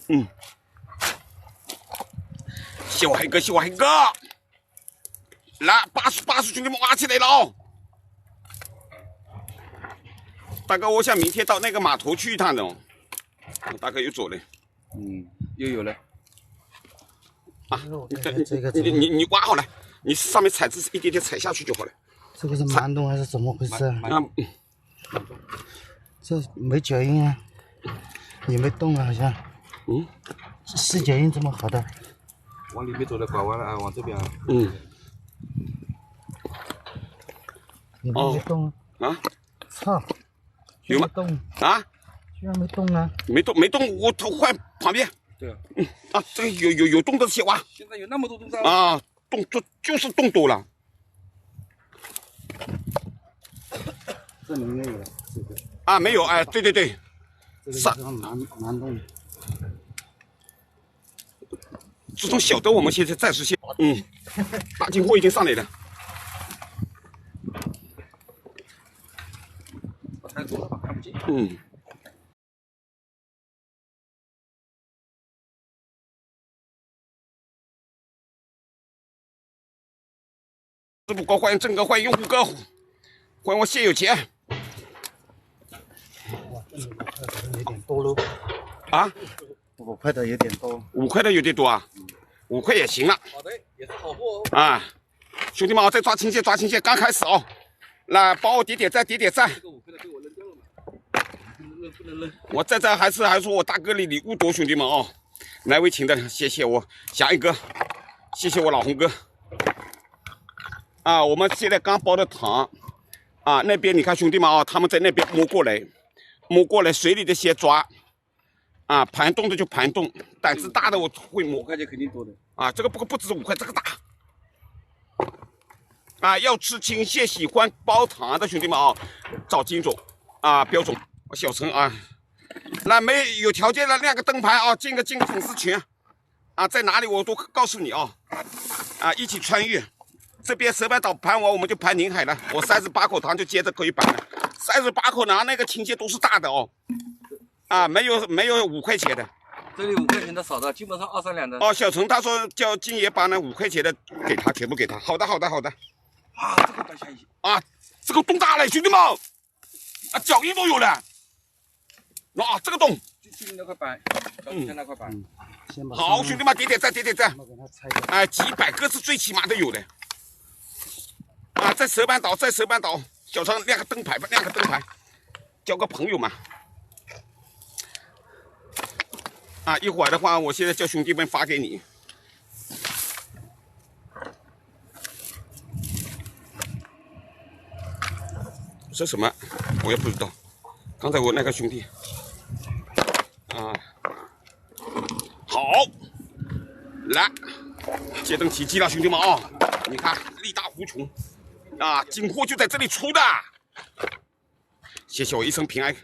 嗯，谢我黑哥，谢我黑哥！来，巴士兄弟们挖起来了哦！大哥，我想明天到那个码头去一趟的哦。大哥又走了。又有了。啊，你挖好了，你上面踩姿势一点点踩下去就好了。这个是慢动还是怎么回事啊？这没脚印啊，也没动啊，好像。是脚印这么好的？往里面走的，拐弯了啊，往这边啊。也没动啊？操！有吗？动啊？居然没动啊！没动，我头换旁边。对啊。这个有动的先挖。现在有那么多动物啊，动就是动多了。这里面有这个。啊，没有哎，对。这个是蛮动。这种小的我们现在暂时先，大金货已经上来了。太多了吧，看不见。支付哥欢迎郑哥，欢迎用户哥，欢迎我谢有钱。哇，这5块的有点多喽。啊？5块的有点多。5块的有点多啊，5块也行了。好的，也是好货哦。啊，兄弟们啊，再抓青蟹，刚开始哦。来，帮我点点赞。这个5块的被我扔掉了嘛？不能扔。我在这还是我大哥的礼物多，兄弟们哦，难为情的，谢谢我祥一哥，谢谢我老红哥。啊，我们现在刚包的糖，啊，那边你看兄弟们啊，他们在那边摸过来，水里的先抓，啊，盘动的就盘动，胆子大的我会摸。5块钱肯定多的。啊，这个不止5块，这个大。啊，要吃青蟹，喜欢包糖的兄弟们啊，找金总啊，标总，小陈啊，那没有条件的亮个灯牌啊，进个粉丝群啊，在哪里我都告诉你啊，一起穿越。这边蛇板岛盘完，我们就盘宁海了。我38口糖就接着可以板了。38口糖那个青蟹都是大的哦，啊，没有5块钱的。这里5块钱的少的，基本上2、3两的。哦，小陈他说叫金爷把那5块钱的给他，全部给他。好的。啊，这个白下一啊，这个洞大了，兄弟们，啊，脚印都有了。啊，这个洞，就那块板，小底下那块板。好，兄弟们，点赞。哎，几百个是最起码的有的。啊，在蛇板岛，小陈亮个灯牌吧，交个朋友嘛。啊，一会儿的话，我现在叫兄弟们发给你。这什么？我也不知道。刚才我那个兄弟，好，来，接灯起机了，兄弟们啊！你看，力大无穷啊，金货就在这里出的。谢谢我一生平安，